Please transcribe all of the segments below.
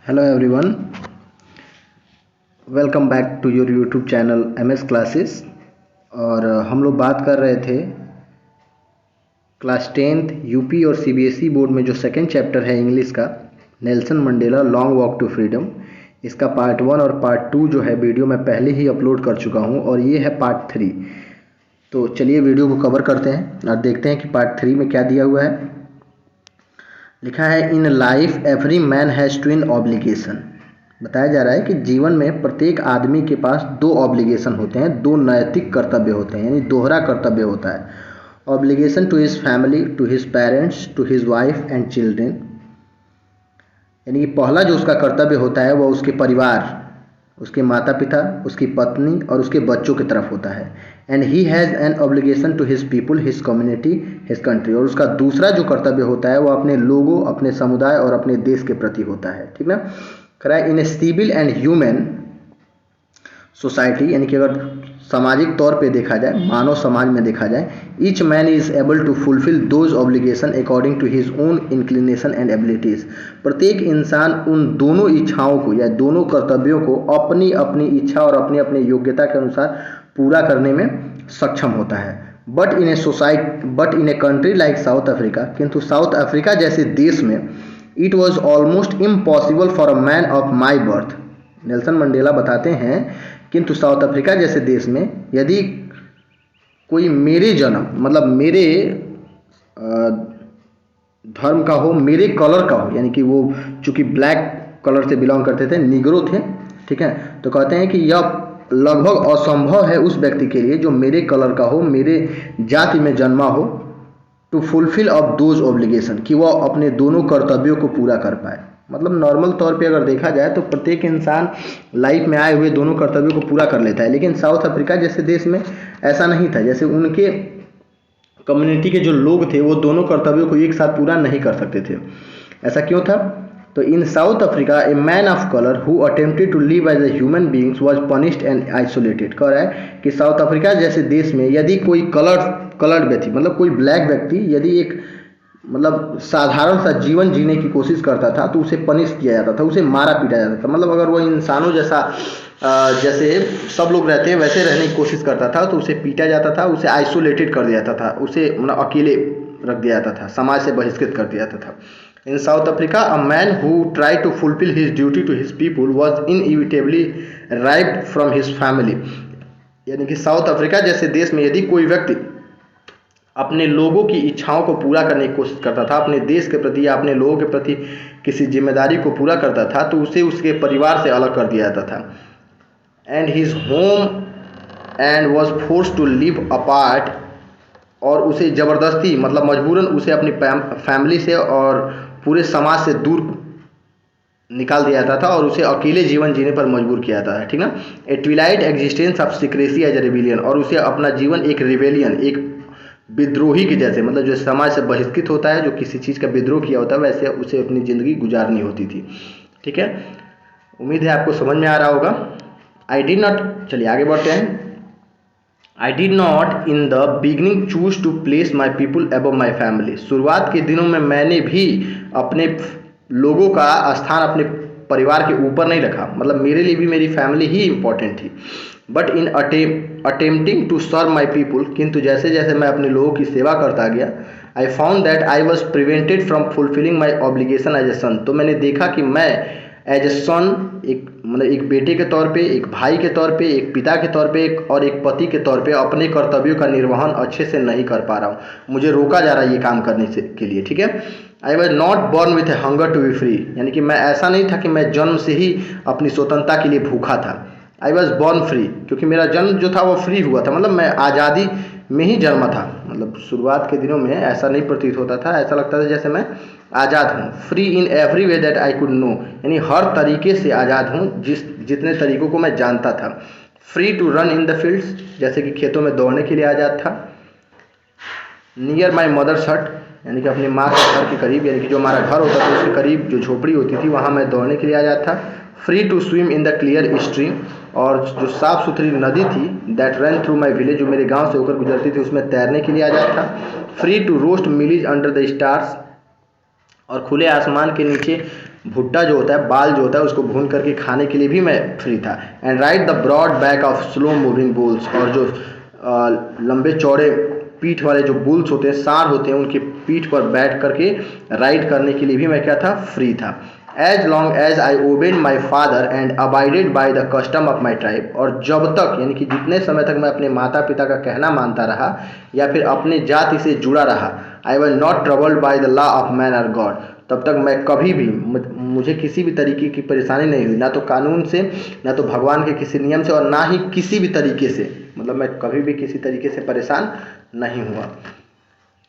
Hello everyone, welcome back to your YouTube channel MS classes. और हम लोग बात कर रहे थे क्लास 10th यूपी और सीबीएसई बोर्ड में जो सेकंड चैप्टर है इंग्लिश का, Nelson Mandela long walk to freedom. इसका पार्ट 1 और पार्ट 2 जो है वीडियो मैं पहले ही अपलोड कर चुका हूं और ये है पार्ट 3। तो चलिए वीडियो को कवर करते हैं और देखते हैं कि पार्ट 3 में क्या दिया हुआ है। लिखा है in life every man has twin obligation. बताया जा रहा है कि जीवन में प्रत्येक आदमी के पास दो ऑब्लिगेशन होते हैं, दो नैतिक कर्तव्य होते हैं, यानी दोहरा कर्तव्य होता है। Obligation to his family, to his parents, to his wife and children. यानी कि पहला जो उसका कर्तव्य होता है वह उसके परिवार, उसके माता पिता, उसकी पत्नी और उसके बच्चों की तरफ होता है। And he has an obligation to his people, his community, his country. और उसका दूसरा जो कर्तव्य होता है वह अपने लोगों, अपने समुदाय और अपने देश के प्रति होता है। ठीक ना। करा in a civil and human society, यानी कि अगर सामाजिक तौर पे देखा जाए, मानव समाज में देखा जाए, each man is able to fulfil those obligation according to his own inclination and abilities. प्रत्येक इंसान उन दोनों इच्छाओं को या दोनों कर्तव्यों को अपनी अपनी इच्छा और अपनी अपनी योग्यता के अनुसार पूरा करने में सक्षम होता है। But in a country like south Africa, किंतु साउथ अफ्रीका जैसे देश में it was almost impossible for a man of my birth. Nelson Mandela बताते हैं किंतु साउथ अफ्रीका जैसे देश में यदि कोई मेरे जन्म, मतलब मेरे धर्म का हो, मेरे कलर का हो, यानी कि वो चूंकि ब्लैक कलर से बिलोंग करते थे, निग्रो थे, ठीक है, तो कहते हैं कि यह लगभग असंभव है उस व्यक्ति के लिए जो मेरे कलर का हो, मेरे जाति में जन्मा हो, to fulfil of those obligation, कि वह अपने दोनों कर्तव्यों को पूरा कर पाए। मतलब नॉर्मल तौर पे अगर देखा जाए तो प्रत्येक इंसान लाइफ में आए हुए दोनों कर्तव्यों को पूरा कर लेता है, लेकिन साउथ अफ्रीका जैसे देश में ऐसा नहीं था। जैसे उनके कम्युनिटी के जो लोग थे वो दोनों कर्तव्यों को एक साथ पूरा नहीं कर सकते थे। ऐसा क्यों था? तो in South Africa a man of colour who attempted to live as a human beings was punished and isolated. कह रहा है कि साउथ अफ्रीका जैसे देश में यदि कोई कलर्ड व्यक्ति, मतलब कोई ब्लैक व्यक्ति यदि एक मतलब साधारण सा जीवन जीने की कोशिश करता था तो उसे पनिश किया जाता था, उसे मारा पीटा जाता था। मतलब अगर वो इंसानों जैसा जैसे सब लोग रहते हैं वैसे रहने की कोशिश करता था तो उसे पीटा जाता था, उसे आइसोलेटेड कर दिया जाता था, उसे मतलब अकेले रख दिया जाता था, समाज से बहिष्कृत कर दिया जाता था। In South Africa a man who try to fulfil his duty to his people was inevitably rived from his family. यानी कि साउथ अफ्रीका जैसे देश में यदि कोई व्यक्ति अपने लोगों की इच्छाओं को पूरा करने की कोशिश करता था, अपने देश के प्रति या अपने लोगों के प्रति किसी जिम्मेदारी को पूरा करता था, तो उसे उसके परिवार से अलग कर दिया जाता था। And his home and was force to live apart, और उसे ज़बरदस्ती मतलब मजबूरन उसे अपनी फैमिली से और पूरे समाज से दूर निकाल दिया जाता था और उसे अकेले जीवन जीने पर मजबूर किया जाता है। ठीक ना। A twilight existence of secrecy as a rebellion, और उसे अपना जीवन एक रिबेलियन, एक विद्रोही के जैसे, मतलब जो समाज से बहिष्कृत होता है, जो किसी चीज़ का विद्रोह किया होता है, वैसे उसे अपनी ज़िंदगी गुजारनी होती थी। ठीक है, उम्मीद है आपको समझ में आ रहा होगा। आई डिड नॉट, चलिए आगे बढ़ते हैं। I did not in the beginning choose to place my people above my family. शुरुआत के दिनों में मैंने भी अपने लोगों का स्थान अपने परिवार के ऊपर नहीं रखा, मतलब मेरे लिए भी मेरी फैमिली ही इम्पोर्टेंट थी। But in attempting to serve my people, किंतु जैसे जैसे मैं अपने लोगों की सेवा करता गया, I found that I was prevented from fulfilling my obligation as a son. तो मैंने देखा कि मैं एज ए सन, एक मतलब एक बेटे के तौर पे, एक भाई के तौर पे, एक पिता के तौर पे और एक पति के तौर पे अपने कर्तव्यों का निर्वहन अच्छे से नहीं कर पा रहा हूँ, मुझे रोका जा रहा है ये काम करने से के लिए। ठीक है। I was not born with a hunger to be free, यानी कि मैं ऐसा नहीं था कि मैं जन्म से ही अपनी स्वतंत्रता के लिए भूखा था। आई वॉज बॉर्न फ्री, क्योंकि मेरा जन्म जो था वो फ्री हुआ था, मतलब मैं आज़ादी में ही जन्मा था। मतलब शुरुआत के दिनों में ऐसा नहीं प्रतीत होता था, ऐसा लगता था जैसे मैं आज़ाद हूँ। Free in every way that I could know, यानी हर तरीके से आज़ाद हूँ जितने तरीकों को मैं जानता था। Free to run in the fields, जैसे कि खेतों में दौड़ने के लिए आज़ाद था। नियर माई मदर्स हट, यानी कि अपनी माँ के घर के करीब, यानी कि जो हमारा घर होता था उसके करीब जो झोपड़ी होती थी वहाँ मैं दौड़ने के लिए आज़ाद था। Free to swim in the clear stream, और जो साफ़ सुथरी नदी थी that run through my village, जो मेरे गांव से होकर गुजरती थी, उसमें तैरने के लिए आज़ाद था। Free to roast mealies under the stars, और खुले आसमान के नीचे भुट्टा जो होता है, बाल जो होता है, उसको भून करके खाने के लिए भी मैं फ्री था। And ride the broad back of slow moving bulls, और जो लंबे चौड़े पीठ वाले जो बुल्स होते हैं, सांड होते हैं, उनके पीठ पर बैठ करके राइड करने के लिए भी मैं क्या था, फ्री था। As long as I obeyed my father and abided by the custom of my tribe, और जब तक यानी कि जितने समय तक मैं अपने माता पिता का कहना मानता रहा या फिर अपने जाति से जुड़ा रहा, आई was not troubled by the law of man और गॉड, तब तक मैं कभी भी मुझे किसी भी तरीके की परेशानी नहीं हुई, ना तो कानून से, ना तो भगवान के किसी नियम से, और ना ही किसी भी तरीके से, मतलब मैं कभी भी किसी तरीके से परेशान नहीं हुआ।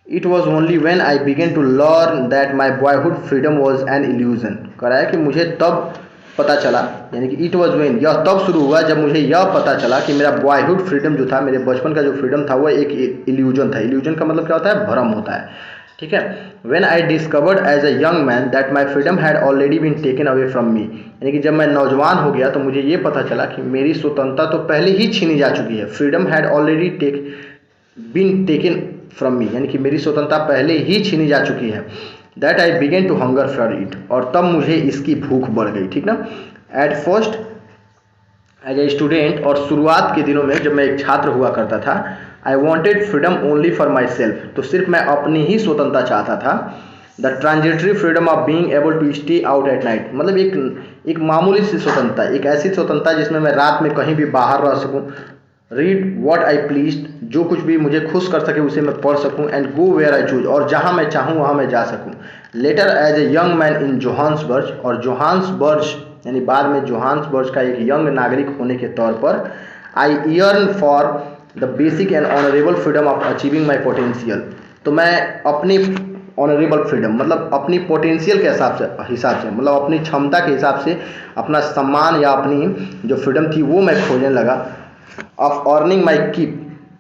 It was only when I began to learn that my boyhood freedom was an illusion। कह रहा है कि मुझे तब पता चला, यानी कि इट वॉज वेन, यह तब शुरू हुआ जब मुझे यह पता चला कि मेरा बॉयहुड फ्रीडम जो था, मेरे बचपन का जो फ्रीडम था, वह एक इल्यूजन था। इल्यूजन का मतलब क्या होता है, भ्रम होता है, ठीक है। When I discovered as a young man that my freedom had already been taken away from me, यानी कि जब मैं नौजवान हो गया तो मुझे ये पता चला कि मेरी स्वतंत्रता तो पहले ही छीनी जा चुकी है। Freedom had already been taken from me, यानी कि मेरी स्वतंत्रता पहले ही छीनी जा चुकी है। That I began to hunger for it, और तब मुझे इसकी भूख बढ़ गई, ठीक ना। At first as a student, और शुरुआत के दिनों में जब मैं एक छात्र हुआ करता था, I wanted freedom only for myself, तो सिर्फ मैं अपनी ही स्वतंत्रता चाहता था। The transitory freedom of being able to stay out at night, मतलब एक मामूली सी स्वतंत्रता, एक ऐसी स्वतंत्रता जिसमें मैं रात में कहीं भी बाहर रह सकूं, रीड वॉट आई प्लीज, जो कुछ भी मुझे खुश कर सके उसे मैं पढ़ सकूं, and go where I choose, और जहां मैं चाहूं वहां मैं जा सकूं। Later as a young man in Johannesburg, और जोहान्सबर्ग यानी बाद में जोहान्सबर्ग का एक यंग नागरिक होने के तौर पर, I yearn for the basic and honourable freedom of achieving my potential, तो मैं अपनी ऑनरेबल फ्रीडम मतलब अपनी पोटेंशियल के हिसाब से मतलब अपनी क्षमता के हिसाब से अपना सम्मान या अपनी जो फ्रीडम थी वो मैं खोजने लगा। ऑफ अर्निंग माई कीप,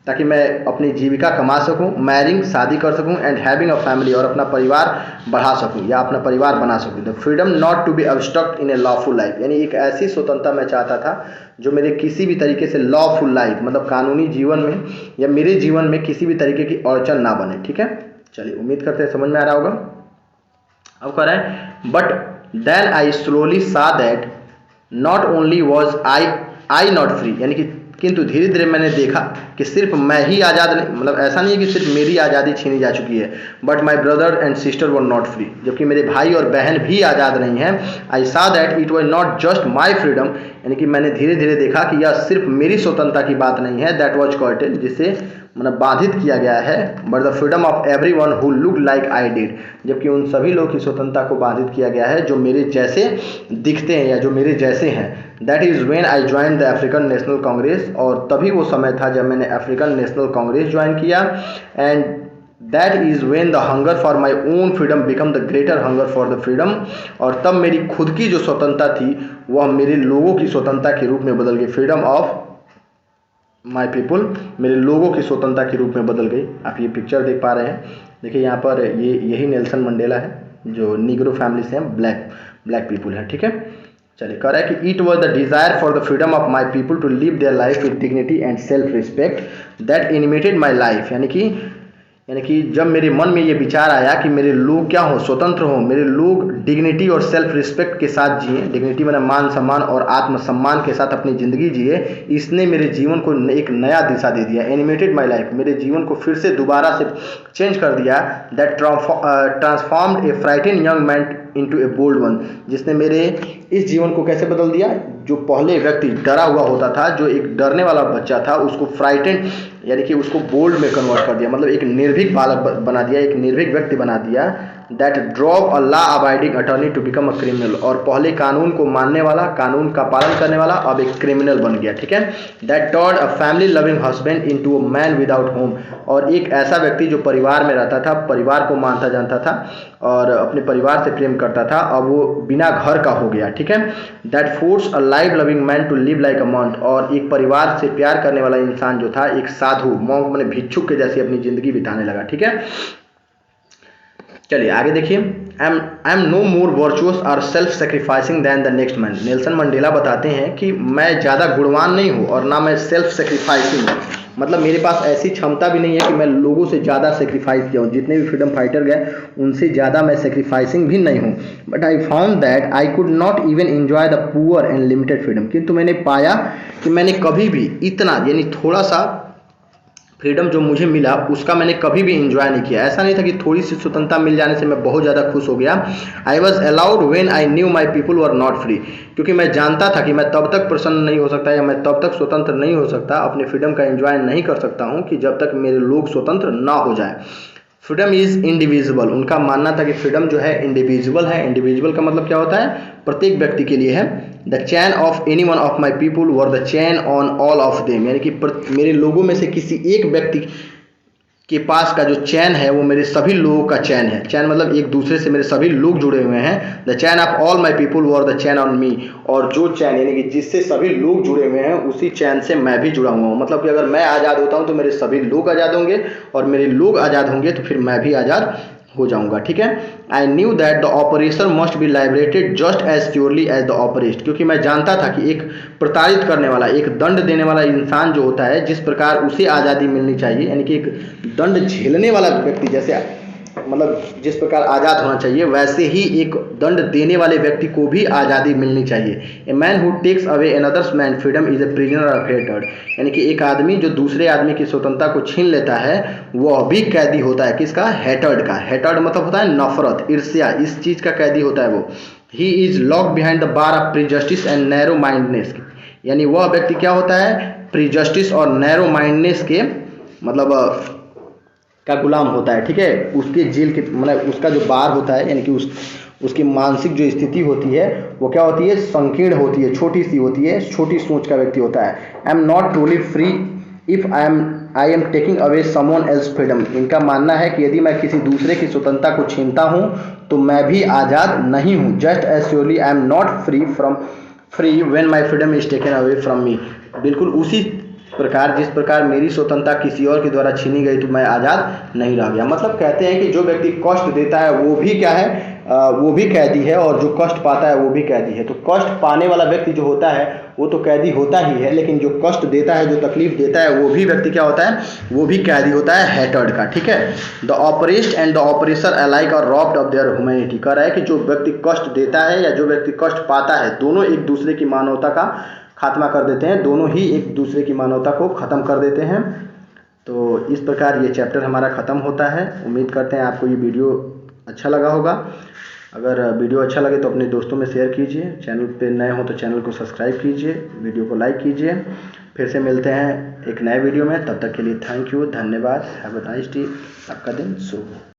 ताकि मैं अपनी जीविका कमा सकूं, मैरिंग शादी कर सकूं, एंड हैविंग अ फैमिली, और अपना परिवार बढ़ा सकूं या अपना परिवार बना सकूं। The freedom not to be obstruct in a lawful life, यानी एक ऐसी स्वतंत्रता मैं चाहता था जो मेरे किसी भी तरीके से लॉफुल लाइफ मतलब कानूनी जीवन में या मेरे जीवन में किसी भी तरीके की अड़चन ना बने, ठीक है। चलिए उम्मीद करते हैं समझ में आ रहा होगा। अब कह रहा है बट देन आई स्लोली सा that not only was I not free, यानी कि किंतु धीरे धीरे मैंने देखा कि सिर्फ मैं ही आज़ाद नहीं, मतलब ऐसा नहीं है कि सिर्फ मेरी आज़ादी छीनी जा चुकी है, but my brother and sister were not free, जबकि मेरे भाई और बहन भी आज़ाद नहीं हैं। आई सा that it was not just my freedom, यानी कि मैंने धीरे धीरे देखा कि यह सिर्फ मेरी स्वतंत्रता की बात नहीं है, दैट वॉज कर्टेड, जिसे मतलब बाधित किया गया है, but the freedom of every one who look like I did, जबकि उन सभी लोग की स्वतंत्रता को बाधित किया गया है जो मेरे जैसे दिखते हैं या जो मेरे जैसे हैं। That is when I join the African national Congress, और तभी वो समय था जब मैंने अफ्रीकन नेशनल कांग्रेस ज्वाइन किया। And that is when the hunger for my own freedom become the greater hunger for the freedom, और तब मेरी खुद की जो स्वतंत्रता थी वह मेरे लोगों की स्वतंत्रता के रूप में बदल गई। फ्रीडम ऑफ माई पीपुल मेरे लोगों की स्वतंत्रता के रूप में बदल गई। आप ये पिक्चर देख पा रहे हैं, देखिए यहाँ पर यही नेल्सन मंडेला है जो निग्रो फैमिली से हैं, ब्लैक पीपुल है, ठीक है। चलिए कह रहा है कि it was the desire for the freedom of my people to live their life with dignity and self respect that animated my life, यानी कि जब मेरे मन में ये विचार आया कि मेरे लोग क्या हो, स्वतंत्र हो, मेरे लोग डिग्निटी और सेल्फ रिस्पेक्ट के साथ जिए, डिग्निटी मैंने मान सम्मान और आत्मसम्मान के साथ अपनी ज़िंदगी जिए, इसने मेरे जीवन को एक नया दिशा दे दिया। एनिमेटेड माई लाइफ मेरे जीवन को फिर से दोबारा से चेंज कर दिया। That transformed a frighten young man into a bold one, जिसने मेरे इस जीवन को कैसे बदल दिया, जो पहले व्यक्ति डरा हुआ होता था, जो एक डरने वाला बच्चा था, उसको फ्राइटेन यानी कि उसको बोल्ड में कन्वर्ट कर दिया, मतलब एक निर्भीक बालक बना दिया, एक निर्भीक व्यक्ति बना दिया। That drop a law abiding attorney to become a criminal, और पहले कानून को मानने वाला, कानून का पालन करने वाला अब एक क्रिमिनल बन गया, ठीक है। That turned a family loving husband into a man without home, और एक ऐसा व्यक्ति जो परिवार में रहता था, परिवार को मानता जानता था और अपने परिवार से प्रेम करता था, अब वो बिना घर का हो गया, ठीक है। That force a life loving man to live like a monk, और एक परिवार से प्यार करने वाला इंसान जो था एक साधु मॉन्क मैंने भिक्षुक के जैसी अपनी जिंदगी बिताने लगा, ठीक है। चलिए आगे देखिए। I am no more virtuous और self sacrificing than the next man. Nelson Mandela बताते हैं कि मैं ज़्यादा गुणवान नहीं हूँ और ना मैं सेल्फ सेक्रीफाइसिंग हूँ, मतलब मेरे पास ऐसी क्षमता भी नहीं है कि मैं लोगों से ज़्यादा सेक्रीफाइस किया हूँ, जितने भी फ्रीडम फाइटर गए उनसे ज़्यादा मैं सेक्रीफाइसिंग भी नहीं हूँ। But I found that I could not even enjoy the poor and limited freedom, किंतु मैंने पाया कि मैंने कभी भी इतना यानी थोड़ा सा फ्रीडम जो मुझे मिला उसका मैंने कभी भी इंजॉय नहीं किया। ऐसा नहीं था कि थोड़ी सी स्वतंत्रता मिल जाने से मैं बहुत ज़्यादा खुश हो गया। I was allowed when I knew my people were not free, क्योंकि मैं जानता था कि मैं तब तक प्रसन्न नहीं हो सकता या मैं तब तक स्वतंत्र नहीं हो सकता, अपने फ्रीडम का इंजॉय नहीं कर सकता हूँ कि जब तक मेरे लोग स्वतंत्र ना हो जाए। फ्रीडम इज़ इंडिविजुअल, उनका मानना था कि फ्रीडम जो है इंडिविजुअल है। इंडिविजुअल का मतलब क्या होता है? प्रत्येक व्यक्ति के लिए है। The chain of any one of my people were the chain on all of them, यानी कि मेरे लोगों में से किसी एक व्यक्ति के पास का जो चैन है वो मेरे सभी लोगों का चैन है। चैन मतलब एक दूसरे से मेरे सभी लोग जुड़े हुए हैं। The chain of all my people were the chain on me, और जो चैन यानी कि जिससे सभी लोग जुड़े हुए हैं उसी चैन से मैं भी जुड़ा हुआ हूँ। मतलब कि अगर मैं आज़ाद होता हूँ तो मेरे सभी लोग आज़ाद होंगे, और मेरे लोग आज़ाद होंगे तो फिर मैं भी आज़ाद हो जाऊंगा। ठीक है। I knew that the oppression must be liberated just as surely as the oppressed, क्योंकि मैं जानता था कि एक प्रताड़ित करने वाला, एक दंड देने वाला इंसान जो होता है, जिस प्रकार उसे आज़ादी मिलनी चाहिए, यानी कि एक दंड झेलने वाला व्यक्ति जैसे मतलब जिस प्रकार आज़ाद होना चाहिए, वैसे ही एक दंड देने वाले व्यक्ति को भी आज़ादी मिलनी चाहिए। A man who takes away another's man freedom is a prisoner of hatred, यानी कि एक आदमी जो दूसरे आदमी की स्वतंत्रता को छीन लेता है वह भी कैदी होता है। किसका? हेटर्ड का। हेटर्ड मतलब होता है नफरत, ईर्ष्या, इस चीज़ का कैदी होता है वो। He is locked behind the bar of prejudice and narrow mindness, यानी वह व्यक्ति क्या होता है? प्रीजस्टिस और नैरो माइंडनेस के मतलब का गुलाम होता है। ठीक है। उसके जेल के मतलब उसका जो बार होता है, यानी कि उसकी मानसिक जो स्थिति होती है वो क्या होती है? संकीर्ण होती है, छोटी सी होती है, छोटी सोच का व्यक्ति होता है। आई am not truly free if I am taking away someone else freedom, इनका मानना है कि यदि मैं किसी दूसरे की स्वतंत्रता को छीनता हूँ तो मैं भी आज़ाद नहीं हूँ। Just as surely I am not free when my freedom is taken away from me, बिल्कुल उसी प्रकार जिस प्रकार मेरी स्वतंत्रता किसी और के द्वारा छीनी गई तो मैं आज़ाद नहीं रह गया। मतलब कहते हैं कि जो व्यक्ति कष्ट देता है वो भी क्या है? वो भी कैदी है, और जो कष्ट पाता है वो भी कैदी है। तो कष्ट पाने वाला व्यक्ति जो होता है वो तो कैदी होता ही है, लेकिन जो कष्ट देता है, जो तकलीफ देता है, वो भी व्यक्ति क्या होता है? वो भी कैदी होता है हेटर्ड का। ठीक है। The oppressed and the oppressor alike are robbed of their humanity, कह रहा है कि जो व्यक्ति कष्ट देता है या जो व्यक्ति कष्ट पाता है, दोनों एक दूसरे की मानवता का खात्मा कर देते हैं, दोनों ही एक दूसरे की मानवता को ख़त्म कर देते हैं। तो इस प्रकार ये चैप्टर हमारा ख़त्म होता है। उम्मीद करते हैं आपको ये वीडियो अच्छा लगा होगा। अगर वीडियो अच्छा लगे तो अपने दोस्तों में शेयर कीजिए, चैनल पे नए हो तो चैनल को सब्सक्राइब कीजिए, वीडियो को लाइक कीजिए। फिर से मिलते हैं एक नए वीडियो में, तब तक के लिए थैंक यू, धन्यवाद। हैव अ नाइस डे, आपका दिन शुभ हो।